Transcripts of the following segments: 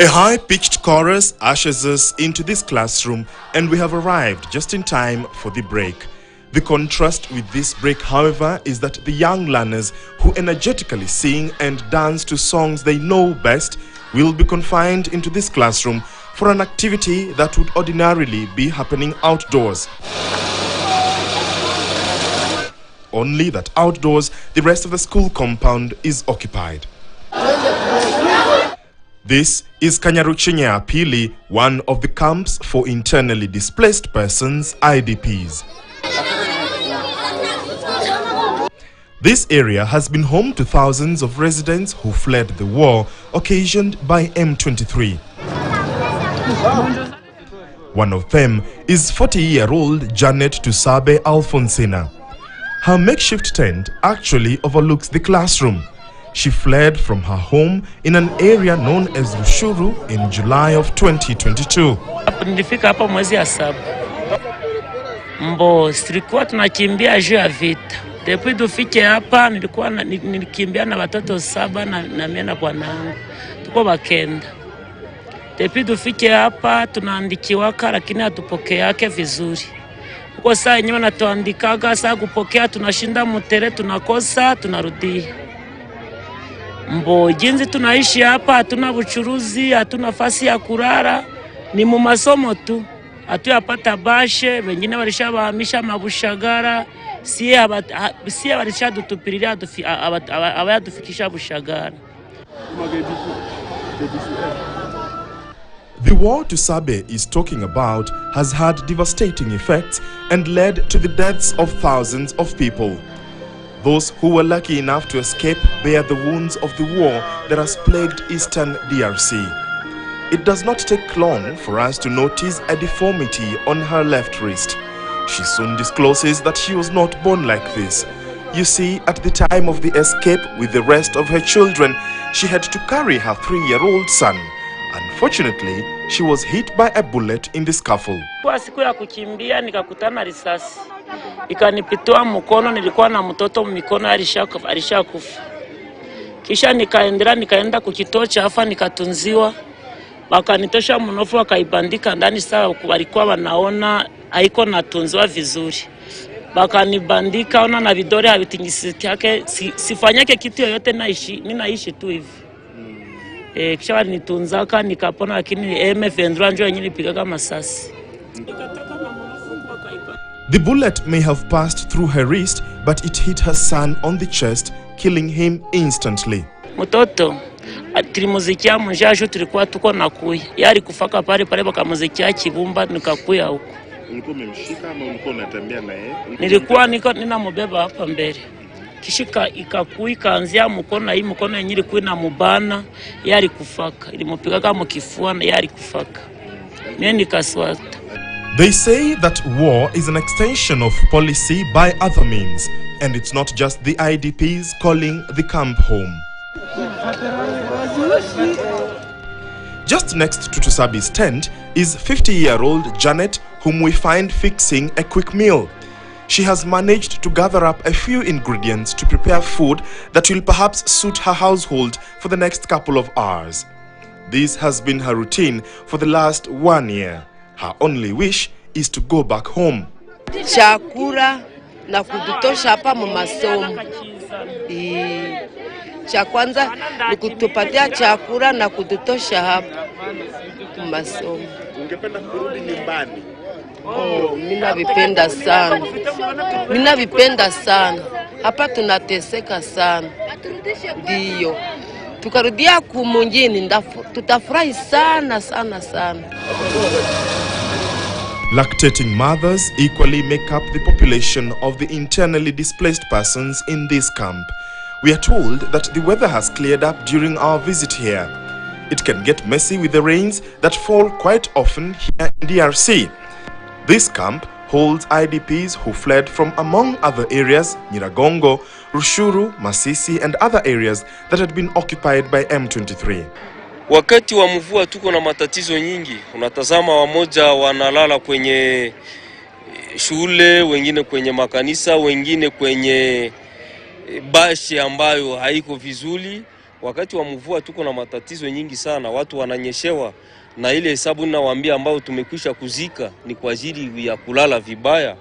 A high-pitched chorus ushers us into this classroom, and we have arrived just in time for the break. The contrast with this break, however, is that the young learners who energetically sing and dance to songs they know best will be confined into this classroom for an activity that would ordinarily be happening outdoors. Only that outdoors, the rest of the school compound is occupied. This is Kanyaruchinya Apili, one of the camps for internally displaced persons, IDPs. This area has been home to thousands of residents who fled the war occasioned by M23. One of them is 40-year-old Janet Tusabe Alfonsina. Her makeshift tent actually overlooks the classroom. She fled from her home in an area known as Rushuru in July of 2022. Nilifika hapa mwezi ya 7. Tulikuwa tunakimbia juu ya vita. Depuis tufike hapa nilikimbia na watoto 7 na mimi na bwanangu. Tuko bakenda. Depuis tufike hapa tunaandikiwaka lakini hatupokeake vizuri. Uko saa yenyewe natuandikaga saa kupokea tunashinda mutere tunakosa tunarudia. Jinsi tunaishi hapa hatuna buchuruzi, hatuna nafasi ya kurara, ni mu masomo tu. Hatuyapata bashe, wengine walishabahamisha mabushagara, sie walishadutupiriria abayadufikisha bushagara. The war Tusabe is talking about has had devastating effects and led to the deaths of thousands of people. Those who were lucky enough to escape bear the wounds of the war that has plagued eastern DRC. It does not take long for us to notice a deformity on her left wrist. She soon discloses that she was not born like this. You see, at the time of the escape with the rest of her children, she had to carry her 3-year-old son. Unfortunately, she was hit by a bullet in the scuffle. Kwa siku ya kukimbia nikakutana risasi. Ikanipitua mkono, nilikuwa na mtoto mikono alishakufa. Kisha nikaenda kukituo cha afya nikatunziwa. Wakanitosha mnofu wakaibandika ndani sawa walikuwa wanaona haiko natunziwa vizuri. Wakanibandika ona na vidole havitingisiki yake sifanyake kitu yoyote ninaishi tu hivi. Kisha walinitunzaka nikapona lakini MF ndio yenyewe nipigaga masasi. The bullet may have passed through her wrist, but it hit her son on the chest, killing him instantly. Mtoto atilimuzikia mjasho tulikuwa tuko na kuya. Yari kufaka pale bakamuzikia kibumba nikakuya huko. Ulikuwa umemshika ama ulikuwa unatembea na yeye? Nilikuwa ninambeba hapa mbele. Kishika ikakui kaanzia mkono hii mkono yenyewe ilikuwa na mubana yari kufaka. Ilimupiga kama kifua na yari kufaka. Mimi nikaswata. They say that war is an extension of policy by other means, and it's not just the IDPs calling the camp home. Just next to Tusabe's tent is 50-year-old Janet, whom we find fixing a quick meal. She has managed to gather up a few ingredients to prepare food that will perhaps suit her household for the next couple of hours. This has been her routine for the last 1 year. Her only wish is to go back home. Chakula na kudutosha hapa mu masomo. Cha kwanza ni kutupatia chakula na kudutosha hapa mu masomo. Ungependa kurudi nyumbani? Mimi navipenda sana. Hapa tunateseka sana. Ndio. Tukarudia kumungini tutafurahi sana. Lactating mothers equally make up the population of the internally displaced persons in this camp. We are told that the weather has cleared up during our visit here. It can get messy with the rains that fall quite often here in DRC. This camp holds IDPs who fled from, among other areas, Nyiragongo, Rushuru, Masisi and other areas that had been occupied by M23. Wakati wa mvua tuko na matatizo nyingi. Unatazama wamoja wanalala kwenye shule, wengine kwenye makanisa, wengine kwenye bashi ambayo haiko vizuri. Wakati wa mvua tuko na matatizo nyingi sana, watu wananyeshewa, na ile hesabu ninawaambia ambao tumekwisha kuzika ni kwa ajili ya kulala vibaya.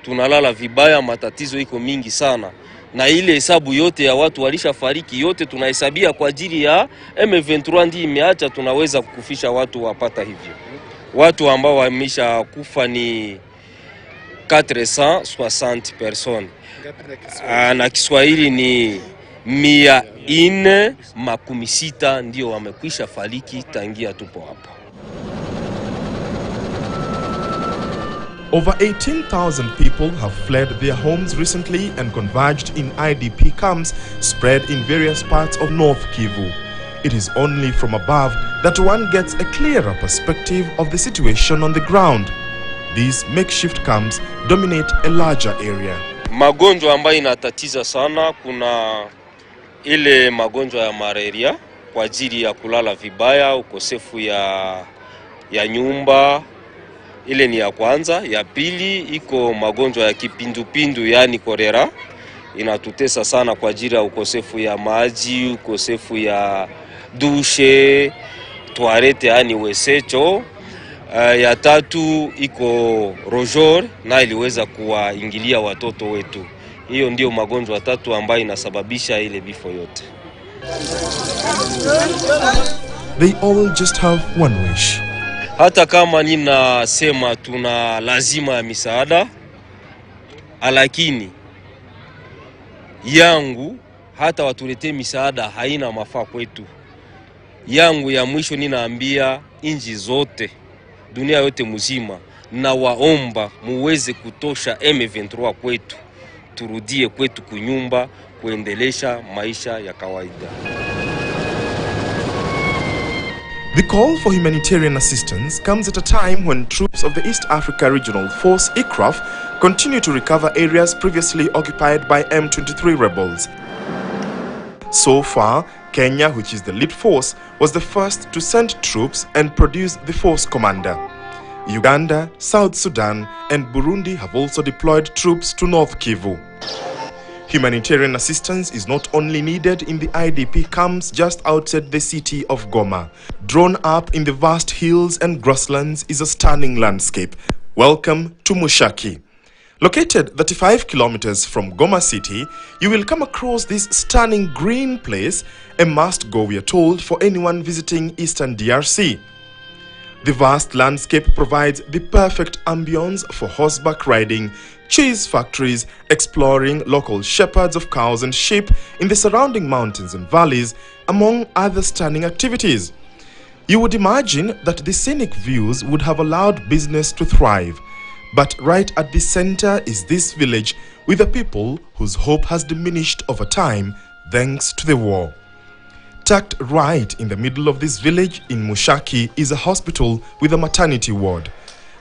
Tunalala vibaya, matatizo iko mingi sana. Na ile hesabu yote ya watu walishafariki yote tunahesabia kwa ajili ya M23 ndiyo imeacha tunaweza kukufisha watu wapata hivyo. Watu ambao wamesha kufa ni 460 personnes. Na Kiswahili ni 460 ndio wamekwisha fariki tangia tupo hapa. Over 18,000 people have fled their homes recently and converged in IDP camps spread in various parts of North Kivu. It is only from above that one gets a clearer perspective of the situation on the ground. These makeshift camps dominate a larger area. Magonjwa ambayo inatatiza sana, kuna ile magonjwa ya malaria kwa ajili ya kulala vibaya, ukosefu ya nyumba. Ile ni ya kwanza. Ya pili iko magonjwa ya kipindupindu, yani kolera. Inatutesa sana kwa ajili ya ukosefu ya maji, ukosefu ya dushe, toilette yani wesecho. Ya tatu iko rojor, na iliweza kuwaingilia watoto wetu. Hiyo ndio magonjwa tatu ambayo inasababisha ile vifo yote. They all just have one wish. Hata kama ninasema tuna lazima ya misaada, lakini yangu hata watuletee misaada haina mafaa kwetu. Yangu ya mwisho ninaambia inji zote, dunia yote mzima, na waomba muweze kutosha M23 kwetu. Turudie kwetu kunyumba, kuendelesha maisha ya kawaida. The call for humanitarian assistance comes at a time when troops of the East Africa Regional Force, ICRAF, continue to recover areas previously occupied by M23 rebels. So far, Kenya, which is the lead force, was the first to send troops and produce the force commander. Uganda, South Sudan, and Burundi have also deployed troops to North Kivu. Humanitarian assistance is not only needed in the IDP camps just outside the city of Goma. Drawn up in the vast hills and grasslands is a stunning landscape. Welcome to Mushaki. Located 35 kilometers from Goma city, you will come across this stunning green place, a must-go, we are told, for anyone visiting Eastern DRC. The vast landscape provides the perfect ambience for horseback riding, cheese factories, exploring local shepherds of cows and sheep in the surrounding mountains and valleys, among other stunning activities. You would imagine that the scenic views would have allowed business to thrive. But right at the center is this village with a people whose hope has diminished over time thanks to the war. Tucked right in the middle of this village in Mushaki is a hospital with a maternity ward.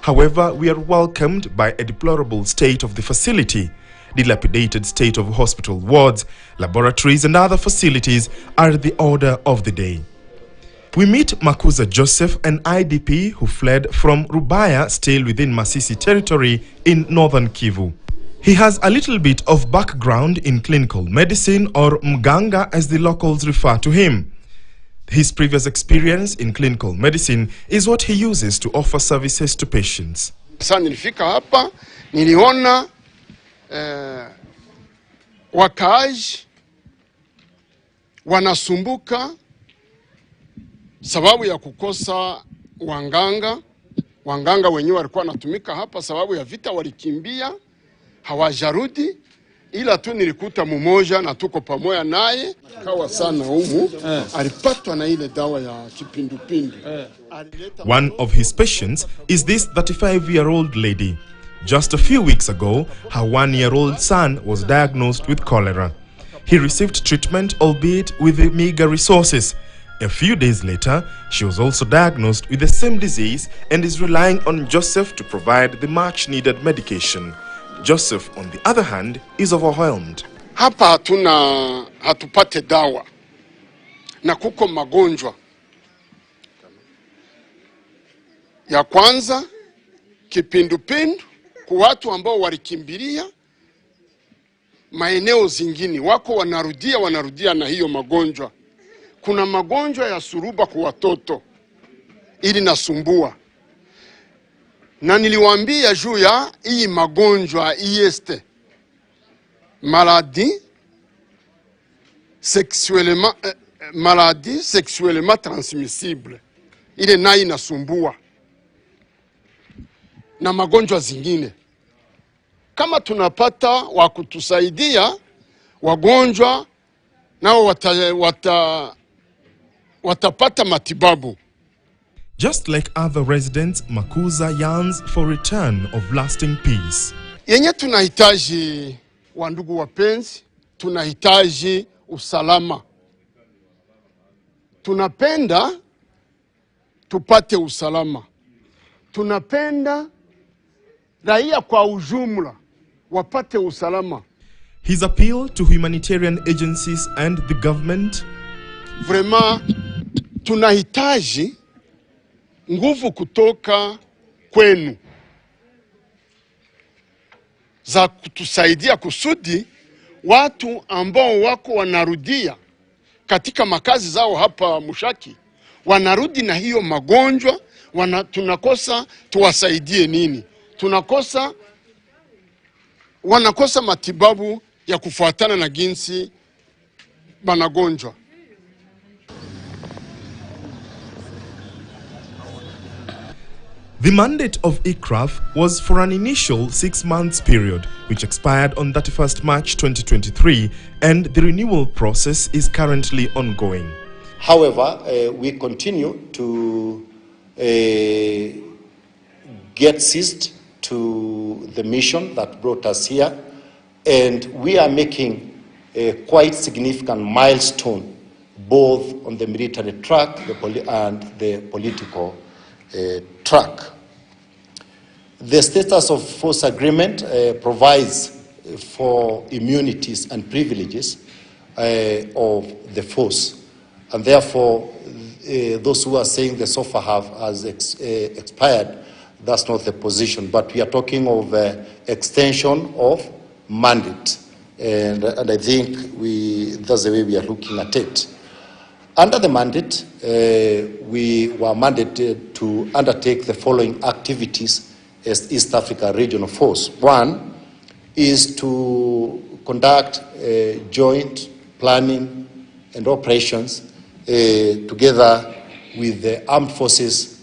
However, we are welcomed by a deplorable state of the facility. Dilapidated state of hospital wards, laboratories and other facilities are the order of the day. We meet Makuza Joseph, an IDP who fled from Rubaya, still within Masisi territory in northern Kivu. He has a little bit of background in clinical medicine, or mganga as the locals refer to him. His previous experience in clinical medicine is what he uses to offer services to patients. Sasa nilifika hapa, niliona wakaaji wanasumbuka sababu ya kukosa wanganga. Wanganga wenyewe walikuwa wanatumika hapa sababu ya vita, walikimbia hawajarudi, ila tu nilikuta mmoja na tuko pamoja naye kawa sana humu, alipatwa na ile dawa ya kipindupindu. One of his patients is this 35-year-old lady. Just a few weeks ago, her 1-year-old son was diagnosed with cholera. He received treatment, albeit with meager resources. A few days later, she was also diagnosed with the same disease and is relying on Joseph to provide the much-needed medication. Joseph, on the other hand, is overwhelmed. Hapa hatupate dawa na kuko magonjwa. Ya kwanza kipindupindu, kwa watu ambao walikimbilia maeneo zingine wako wanarudia na hiyo magonjwa. kuna magonjwa ya suruba kwa watoto ili nasumbua, na niliwaambia juu ya hii magonjwa IST, maladie sexuellement transmissible, ile nayo inasumbua, na magonjwa zingine. Kama tunapata wa kutusaidia, wagonjwa nao watapata matibabu. Just like other residents, Makuza yearns for return of lasting peace. Yenye tunahitaji, wandugu wapenzi, tunahitaji usalama. Tunapenda tupate usalama. Tunapenda raia kwa ujumla wapate usalama. His appeal to humanitarian agencies and the government. Vraiment tunahitaji nguvu kutoka kwenu za kutusaidia kusudi watu ambao wako wanarudia katika makazi zao hapa Mushaki, wanarudi na hiyo magonjwa, tunakosa tuwasaidie nini? Wanakosa matibabu ya kufuatana na jinsi banagonjwa. The mandate of ICRAF was for an initial 6 months period, which expired on 31st March 2023, and the renewal process is currently ongoing. However, we continue to get seized to the mission that brought us here, and we are making a quite significant milestone both on the military track and the political track. The status of force agreement provides for immunities and privileges of the force, and therefore those who are saying the SOFA has expired, that's not the position, but we are talking of extension of mandate, and I think that's the way we are looking at it. Under the mandate, we were mandated to undertake the following activities as East Africa Regional Force. One is to conduct joint planning and operations together with the armed forces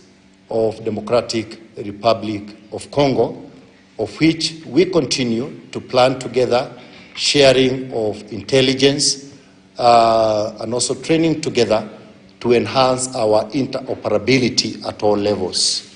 of Democratic Republic of Congo, of which we continue to plan together sharing of intelligence and also training together to enhance our interoperability at all levels.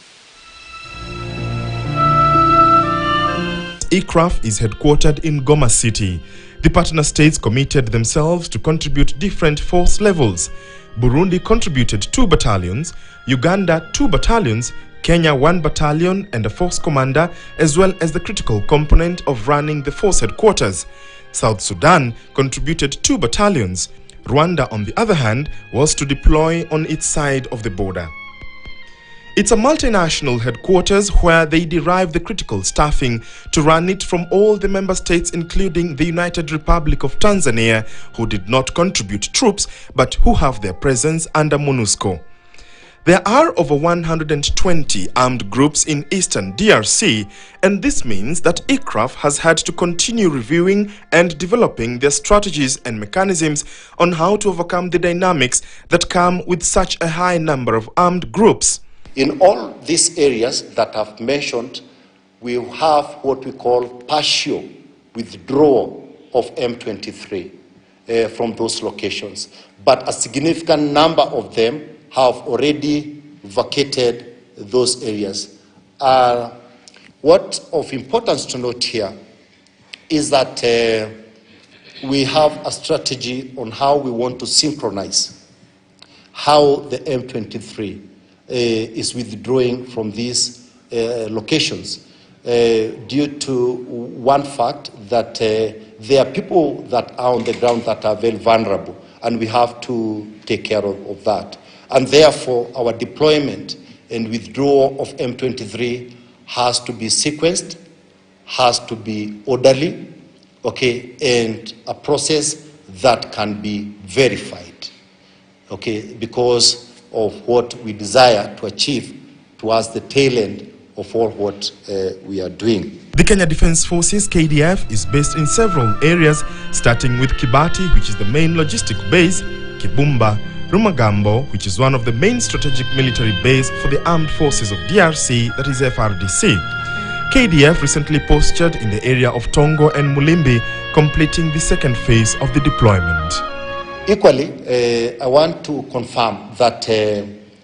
ICRAF is headquartered in Goma City. The partner states committed themselves to contribute different force levels. Burundi contributed 2 battalions, Uganda 2 battalions, Kenya 1 battalion and a force commander, as well as the critical component of running the force headquarters. South Sudan contributed 2 battalions. Rwanda, on the other hand, was to deploy on its side of the border. It's a multinational headquarters where they derive the critical staffing to run it from all the member states, including the United Republic of Tanzania, who did not contribute troops but who have their presence under MONUSCO. There are over 120 armed groups in eastern DRC, and this means that ICRAF has had to continue reviewing and developing their strategies and mechanisms on how to overcome the dynamics that come with such a high number of armed groups. In all these areas that I've mentioned, we have what we call partial withdrawal of M23 from those locations. But a significant number of them have already vacated those areas. What of importance to note here is that we have a strategy on how we want to synchronize how the M23 is withdrawing from these locations due to one fact that there are people that are on the ground that are very vulnerable, and we have to take care of that. And therefore, our deployment and withdrawal of M23 has to be sequenced, has to be orderly, okay, and a process that can be verified. okay, because of what we desire to achieve towards the tail end of all what we are doing. The Kenya Defence Forces, KDF, is based in several areas, starting with Kibati, which is the main logistic base, Kibumba, Rumagambo, which is one of the main strategic military base for the armed forces of DRC, that is FRDC. KDF recently postured in the area of Tongo and Mulimbi, completing the second phase of the deployment. Equally, I want to confirm that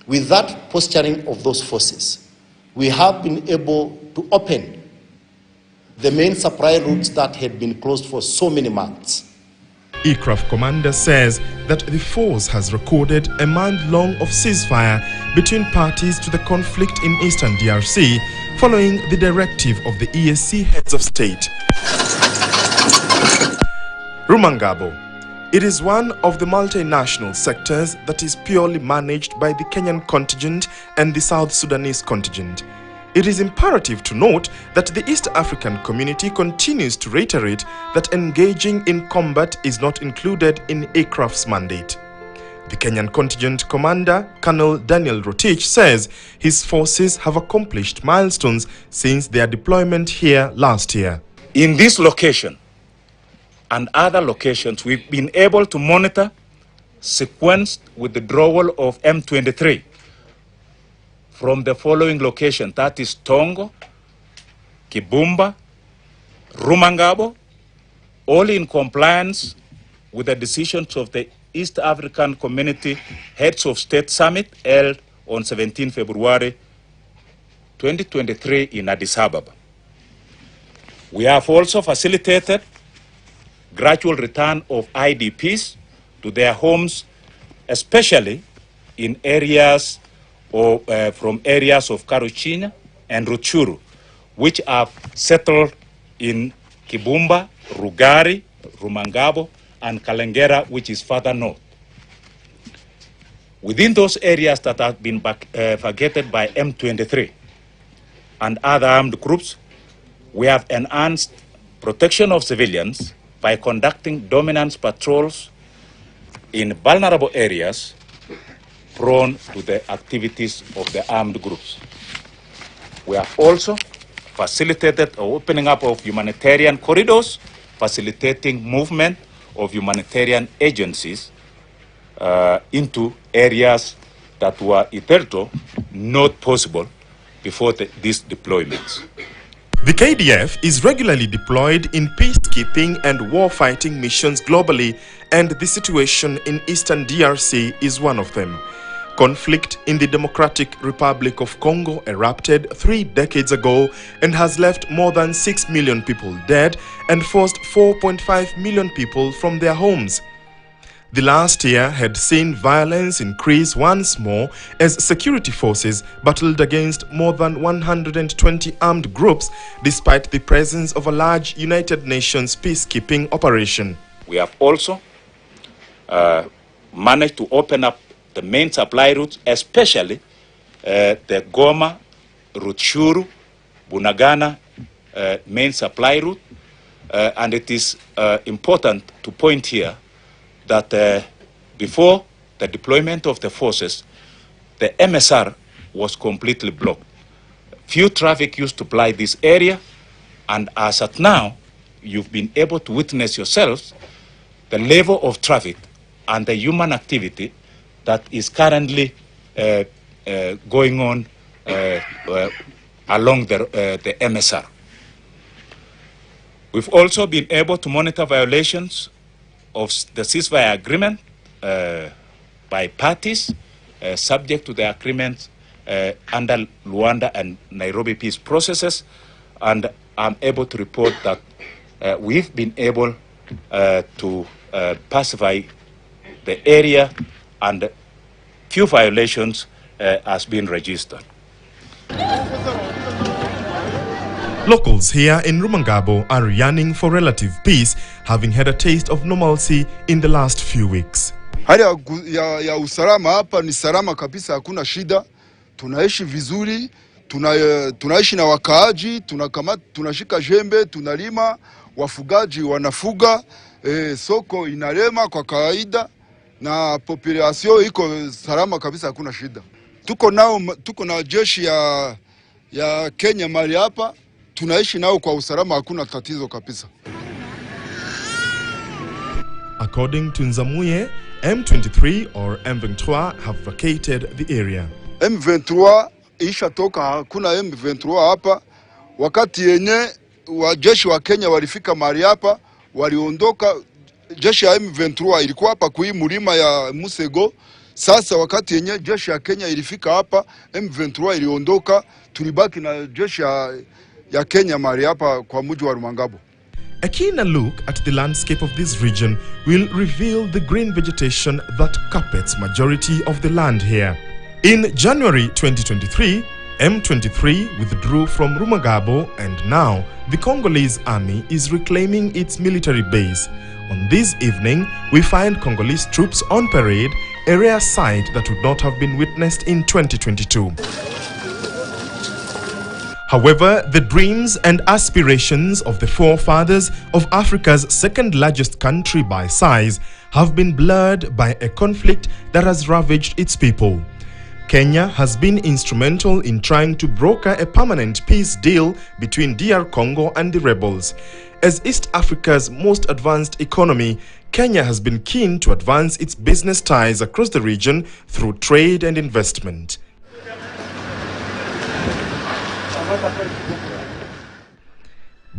with that posturing of those forces, we have been able to open the main supply routes that had been closed for so many months. Aircraft commander says that the force has recorded a month-long of ceasefire between parties to the conflict in eastern DRC, following the directive of the EAC heads of state. Rumangabo. It is one of the multinational sectors that is purely managed by the Kenyan contingent and the South Sudanese contingent. It is imperative to note that the East African community continues to reiterate that engaging in combat is not included in aircraft's mandate. The Kenyan contingent commander, Colonel Daniel Rotich, says his forces have accomplished milestones since their deployment here last year. In this location and other locations, we've been able to monitor sequenced withdrawal of M23 from the following locations, that is Tongo, Kibumba, Rumangabo, all in compliance with the decisions of the East African Community Heads of State Summit held on 17 February 2023 in Addis Ababa. We have also facilitated gradual return of IDPs to their homes, especially in areas from areas of Karuchina and Rutshuru, which are settled in Kibumba, Rugari, Rumangabo, and Kalengera, which is further north. Within those areas that have been vacated by M23 and other armed groups, we have enhanced protection of civilians by conducting dominance patrols in vulnerable areas prone to the activities of the armed groups. We have also facilitated the opening up of humanitarian corridors, facilitating movement of humanitarian agencies into areas that were hitherto not possible before these deployments. The KDF is regularly deployed in peacekeeping and warfighting missions globally, and the situation in eastern DRC is one of them. Conflict in the Democratic Republic of Congo erupted 3 decades ago and has left more than 6 million people dead and forced 4.5 million people from their homes. The last year had seen violence increase once more as security forces battled against more than 120 armed groups despite the presence of a large United Nations peacekeeping operation. We have also managed to open up the main supply routes, especially the Goma, Rutshuru, Bunagana main supply route. And it is important to point here that before the deployment of the forces, the MSR was completely blocked. Few traffic used to ply this area, and as at now, you've been able to witness yourselves the level of traffic and the human activity that is currently going on along the MSR. We've also been able to monitor violations of the ceasefire agreement by parties subject to the agreements under Luanda and Nairobi peace processes, and I'm able to report that we've been able to pacify the area, and few violations has been registered. Locals here in Rumangabo are yearning for relative peace, having had a taste of normalcy in the last few weeks. Hali ya usalama hapa ni salama kabisa, hakuna shida. Tunaishi vizuri, tunaishi na wakaaji, tunashika jembe, tunalima, wafugaji wanafuga, soko inalema kwa kawaida. na population iko salama kabisa, hakuna shida. Tuko na jeshi ya Kenya mahali hapa, tunaishi nao kwa usalama, hakuna tatizo kabisa. According to Nzamuye, M23 or M23 have vacated the area. M23 ishatoka, hakuna M23 hapa. Wakati yenye wajeshi wa Kenya walifika mahali hapa, waliondoka. Jeshi ya M23 ilikuwa hapa kui mlima ya Musego. Sasa wakati yenye jeshi ya Kenya ilifika hapa, M23 iliondoka, tulibaki na jeshi ya Kenya mahali hapa kwa mji wa Rumangabo. A keener look at the landscape of this region will reveal the green vegetation that carpets majority of the land here. In January 2023, M23 withdrew from Rumangabo, and now the Congolese army is reclaiming its military base. On this evening, we find Congolese troops on parade, a rare sight that would not have been witnessed in 2022. However, the dreams and aspirations of the forefathers of Africa's second largest country by size have been blurred by a conflict that has ravaged its people. Kenya has been instrumental in trying to broker a permanent peace deal between DR Congo and the rebels. As East Africa's most advanced economy, Kenya has been keen to advance its business ties across the region through trade and investment.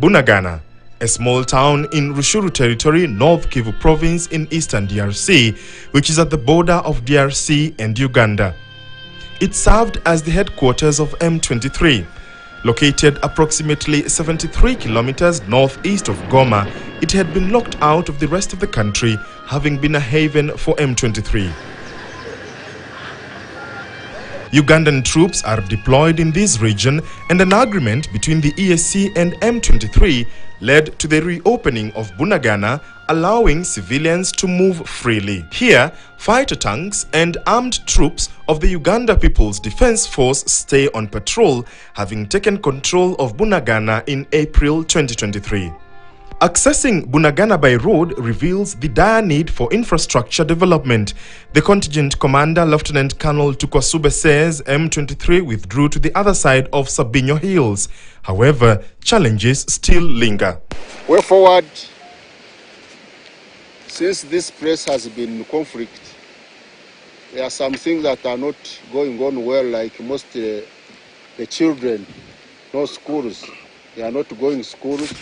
Bunagana, a small town in Rushuru Territory, North Kivu Province in eastern DRC, which is at the border of DRC and Uganda. It served as the headquarters of M23. Located approximately 73 kilometers northeast of Goma, it had been locked out of the rest of the country, having been a haven for M23. Ugandan troops are deployed in this region, and an agreement between the EAC and M23 led to the reopening of Bunagana, allowing civilians to move freely. Here, fighter tanks and armed troops of the Uganda People's Defense Force stay on patrol, having taken control of Bunagana in April 2023. Accessing Bunagana by road reveals the dire need for infrastructure development. The contingent commander, Lieutenant Colonel Tukwasube, says M23 withdrew to the other side of Sabinyo Hills. However, challenges still linger. Way forward, since this place has been in conflict, there are some things that are not going on well, like most the children, no schools. They are not going to schools.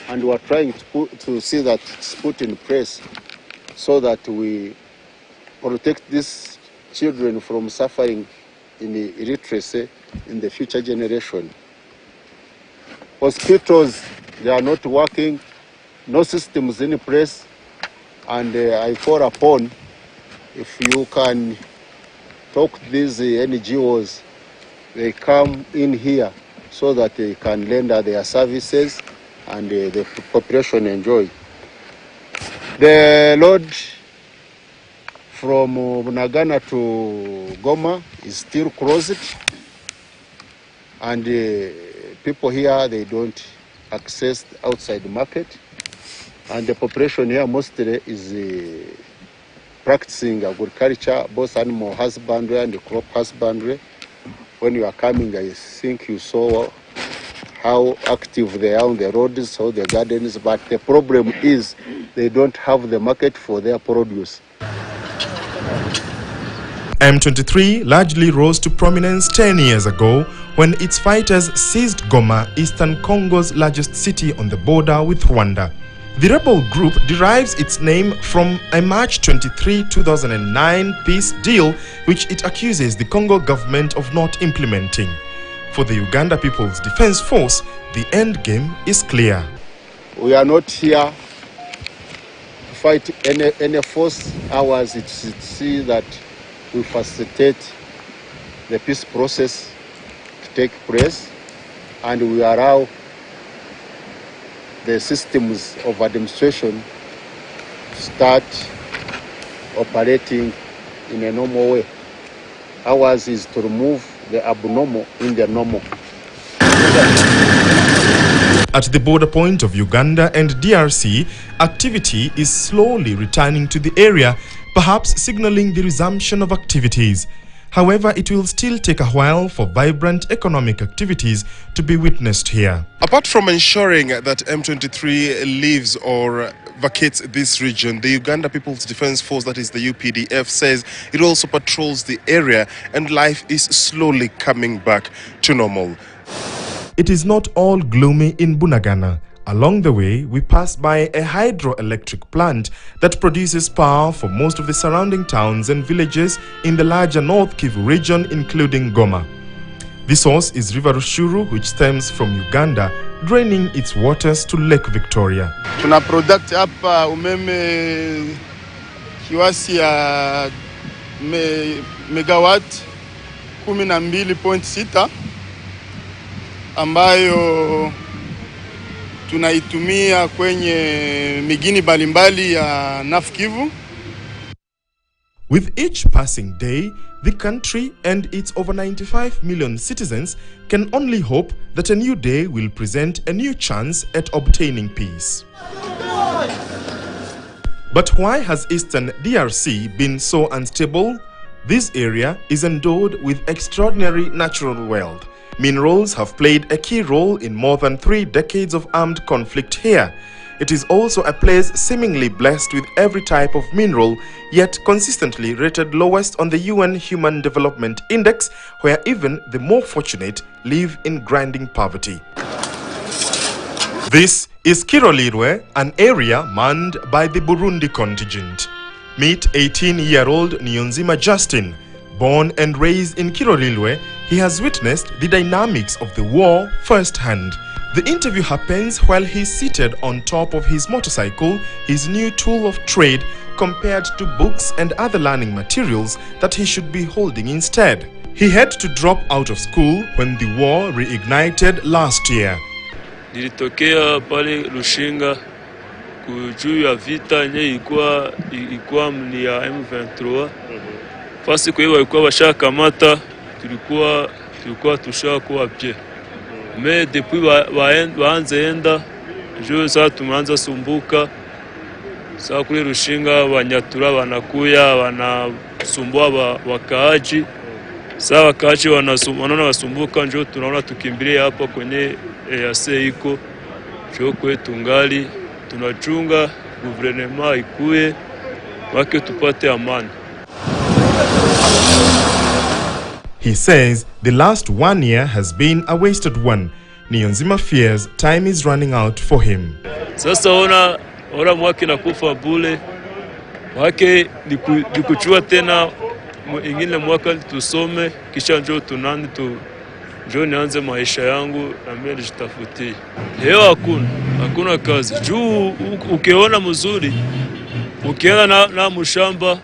And we are trying to see that it's put in place so that we protect these children from suffering in the illiteracy in the future generation. Hospitals, they are not working, no systems in place, and I call upon, if you can talk to these NGOs, they come in here so that they can render their services and the population enjoy. The road from Bunagana to Goma is still closed, and people here, they don't access outside the market, and the population here mostly is practicing agriculture, both animal husbandry and crop husbandry. When you are coming, I think you saw how active they are on the roads, how the gardens, but the problem is they don't have the market for their produce. M23 largely rose to prominence 10 years ago when its fighters seized Goma, eastern Congo's largest city on the border with Rwanda. The rebel group derives its name from a March 23, 2009 peace deal which it accuses the Congo government of not implementing. For the Uganda People's Defense Force, the end game is clear. We are not here to fight any force. Ours is to see that we facilitate the peace process to take place, and we allow the systems of administration to start operating in a normal way. Ours is to remove the abnormal in the normal. At the border point of Uganda and DRC, activity is slowly returning to the area, perhaps signaling the resumption of activities. However, it will still take a while for vibrant economic activities to be witnessed here. Apart from ensuring that M23 leaves or vacates this region, the Uganda People's Defense Force, that is the UPDF, says it also patrols the area and life is slowly coming back to normal. It is not all gloomy in Bunagana. Along the way, we pass by a hydroelectric plant that produces power for most of the surrounding towns and villages in the larger North Kivu region, including Goma. The source is River Rushuru, which stems from Uganda, draining its waters to Lake Victoria. Tuna product hapa umeme kiwasi ya megawatt 12.6 ambayo tunaitumia kwenye migini mbalimbali ya North Kivu. With each passing day, the country and its over 95 million citizens can only hope that a new day will present a new chance at obtaining peace. But why has Eastern DRC been so unstable? This area is endowed with extraordinary natural wealth. Minerals have played a key role in more than 3 decades of armed conflict here. It is also a place seemingly blessed with every type of mineral, yet consistently rated lowest on the UN Human Development Index, where even the more fortunate live in grinding poverty. This is Kirolirwe, an area manned by the Burundi contingent. Meet 18-year-old Niyonzima Justin. Born and raised in Kirolirwe, he has witnessed the dynamics of the war firsthand. The interview happens while he's seated on top of his motorcycle, his new tool of trade, compared to books and other learning materials that he should be holding instead. He had to drop out of school when the war reignited last year. Nilitokea pale Lushinga juu ya vita yenye ilikuwa ni ya M23. Fasi kwa hiyo walikuwa washakamata, tulikuwa tushakuwa pia. Mais depuis waanze enda, juu sasa tumeanza sumbuka. Sasa kule Lushinga wanyatura wanakuya wanasumbua wakaaji. Sasa wakaaji wanaona wasumbuka, njoo tunaona tukimbilie hapa kwenye EAC iko. Njoo kwetu ngali tunachunga gouvernement ikuye wake tupate amani. He says the last 1 year has been a wasted one. Niyonzima fears time is running out for him. Sasa ona mwake na kufa bule. Wake nikuchua tena ingine mwaka tusome kisha njoo tunani njoo nianze maisha yangu na mimi nijitafutie. Leo hakuna kazi. Juu ukiona mzuri ukienda na mshamba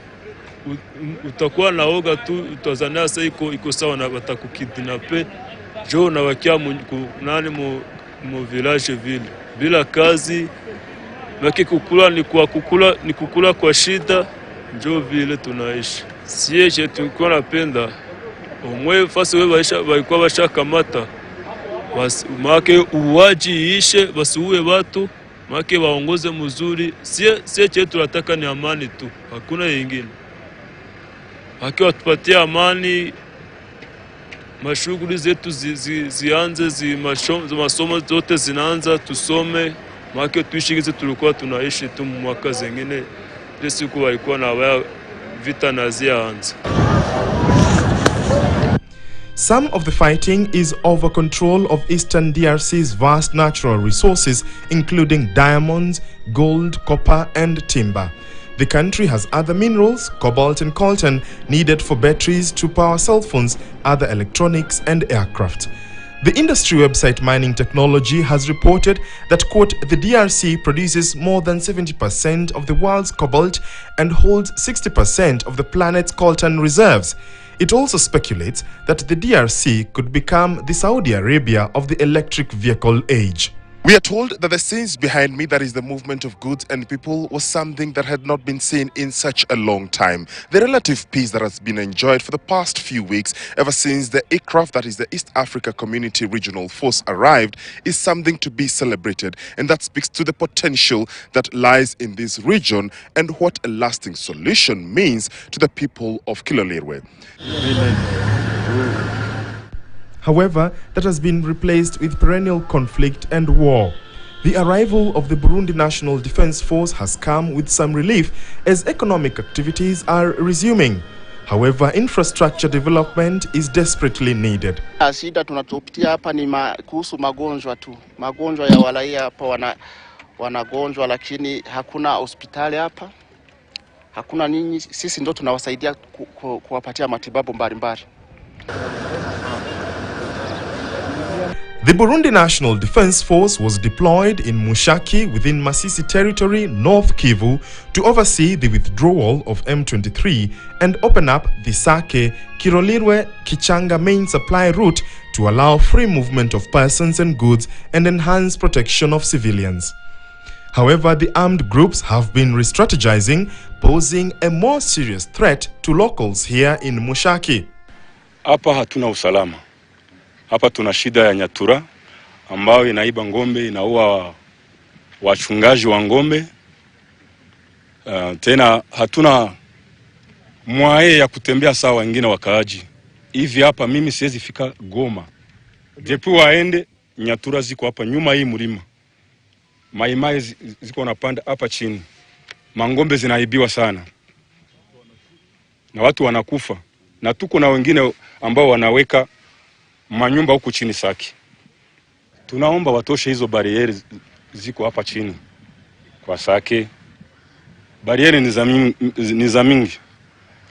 utakuwa naoga tu, utazania sasa iko sawa na watakukidnape. Njoo unawakia nani mu village vile bila kazi. Waki kukula ni kukula kwa shida, njoo vile tunaishi. Siye tulikuwa napenda umwe fasi wewe walikuwa washakamata make uwaji ishe wasiue watu make waongoze mzuri. Sie chetu tunataka ni amani tu, hakuna yingine. Make watupatie amani, mashughuli zetu zianze, masomo zote zinaanza, tusome make tuishi kizi tulikuwa tunaishi tu mwaka zingine. Ile siku walikuwa na waya vita nazianza. Some of the fighting is over control of Eastern DRC's vast natural resources, including diamonds, gold, copper, and timber. The country has other minerals, cobalt and coltan, needed for batteries to power cell phones, other electronics, and aircraft. The industry website Mining Technology has reported that, quote, the DRC produces more than 70% of the world's cobalt and holds 60% of the planet's coltan reserves. It also speculates that the DRC could become the Saudi Arabia of the electric vehicle age. We are told that the scenes behind me, that is the movement of goods and people, was something that had not been seen in such a long time. The relative peace that has been enjoyed for the past few weeks, ever since the ICRAF, that is the East Africa Community Regional Force, arrived, is something to be celebrated. And that speaks to the potential that lies in this region and what a lasting solution means to the people of Kilolirwe. However, that has been replaced with perennial conflict and war. The arrival of the Burundi National Defense Force has come with some relief as economic activities are resuming. However, infrastructure development is desperately needed. Shida tunatupitia hapa ni kuhusu magonjwa tu. Magonjwa ya walaia hapa wanagonjwa, lakini hakuna hospitali hapa. Hakuna nini, sisi ndo tunawasaidia kuwapatia matibabu mbalimbali. The Burundi National Defense Force was deployed in Mushaki within Masisi territory, North Kivu, to oversee the withdrawal of M23 and open up the Sake, Kilolirwe, Kichanga main supply route to allow free movement of persons and goods and enhance protection of civilians. However, the armed groups have been re-strategizing, posing a more serious threat to locals here in Mushaki. Hapa hatuna usalama. Hapa tuna shida ya nyatura ambayo inaiba ngombe, inaua wachungaji wa ngombe. Tena hatuna mwae ya kutembea sawa wengine wakaaji. Hivi hapa mimi siwezi fika Goma. Depu waende, nyatura ziko hapa nyuma hii mlima. Maimai ziko napanda hapa chini. Mangombe zinaibiwa sana. Na watu wanakufa. Na tuko na wengine ambao wanaweka manyumba huku chini Saki. Tunaomba watoshe hizo barieri ziko hapa chini kwa Saki. Barieri ni za mingi.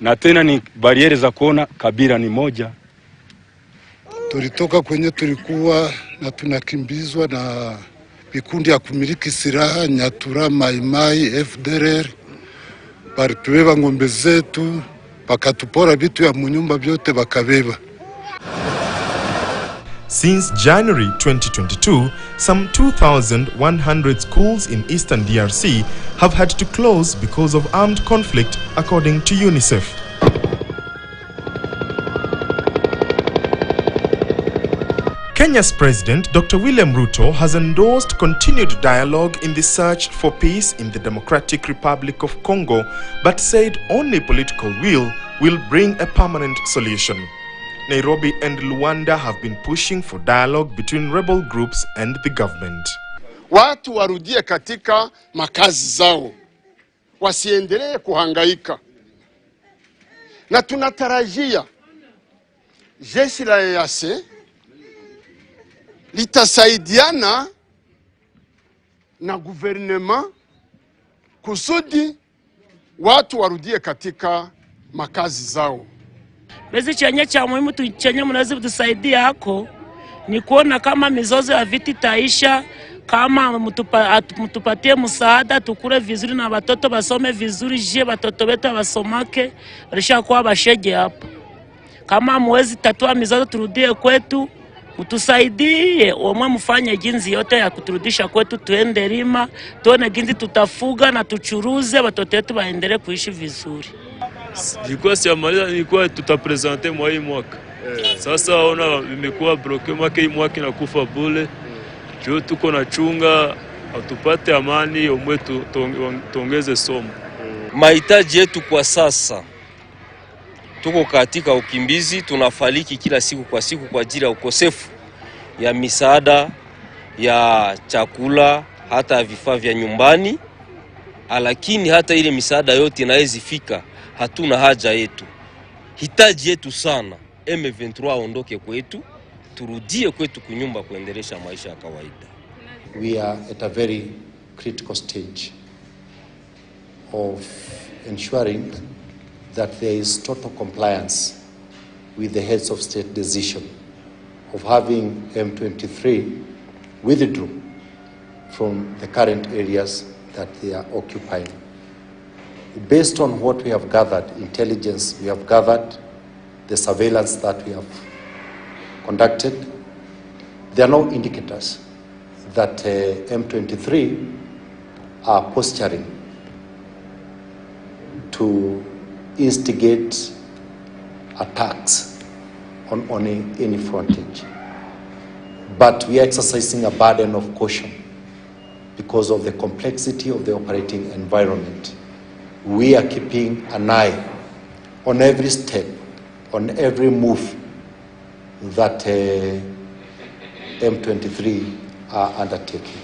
Na tena ni barieri za kuona kabila ni moja. Tulitoka kwenye tulikuwa na tunakimbizwa na vikundi ya kumiliki silaha, Nyatura, Maimai, FDLR. Barituweba ngombe zetu, bakatupora vitu ya munyumba vyote bakabeba. Since January 2022, some 2,100 schools in eastern DRC have had to close because of armed conflict, according to UNICEF. Kenya's President Dr. William Ruto has endorsed continued dialogue in the search for peace in the Democratic Republic of Congo, but said only political will bring a permanent solution. Nairobi and Luanda have been pushing for dialogue between rebel groups and the government. Watu warudie katika makazi zao, wasiendelee kuhangaika. Na tunatarajia jeshi la EAC litasaidiana na guvernema kusudi watu warudie katika makazi zao. Bezi chenye cha muhimu chenye mnaweza kutusaidia hako ni kuona kama mizozo ya vita taisha, kama mtupatie msaada tukule vizuri na watoto basome vizuri, je watoto wetu wasomake walishakuwa bashege hapa. Kama mwezi tatua mizozo turudie kwetu, mtusaidie omwe mfanye jinsi yote ya kuturudisha kwetu, tuende lima, tuone jinsi tutafuga na tuchuruze watoto wetu waendelee kuishi vizuri. Jikuwa siamaliza nilikuwa tutapresente mwa hii mwaka. Sasa ona imekuwa bloke mwaka hii mwaka inakufa bure. Juu tuko na chunga atupate amani omwe tuongeze somo. Mahitaji yetu kwa sasa, tuko katika ukimbizi, tunafaliki kila siku kwa ajili ya ukosefu ya misaada ya chakula, hata vifaa vya nyumbani. Lakini hata ile misaada yote inaweza fika, hatuna haja yetu. Hitaji yetu sana M23 aondoke kwetu, turudie kwetu kunyumba kuendelesha maisha ya kawaida. We are at a very critical stage of ensuring that there is total compliance with the heads of state decision of having M23 withdraw from the current areas that they are occupying. Based on what we have gathered, intelligence we have gathered, the surveillance that we have conducted, there are no indicators that M23 are posturing to instigate attacks on any frontage. But we are exercising a burden of caution because of the complexity of the operating environment. We are keeping an eye on every step, on every move that M23 are undertaking.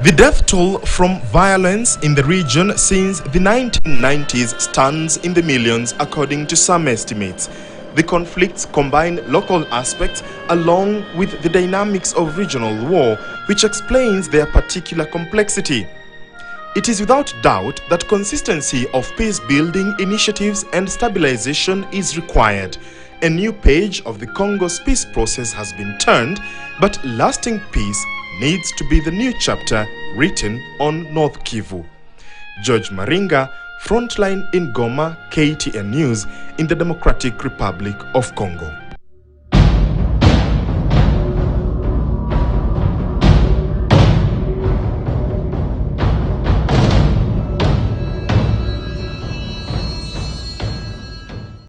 The death toll from violence in the region since the 1990s stands in the millions, according to some estimates. The conflicts combine local aspects along with the dynamics of regional war, which explains their particular complexity. It is without doubt that consistency of peace-building initiatives and stabilization is required. A new page of the Congo's peace process has been turned, but lasting peace needs to be the new chapter written on North Kivu. George Maringa, Frontline in Goma, KTN News in the Democratic Republic of Congo.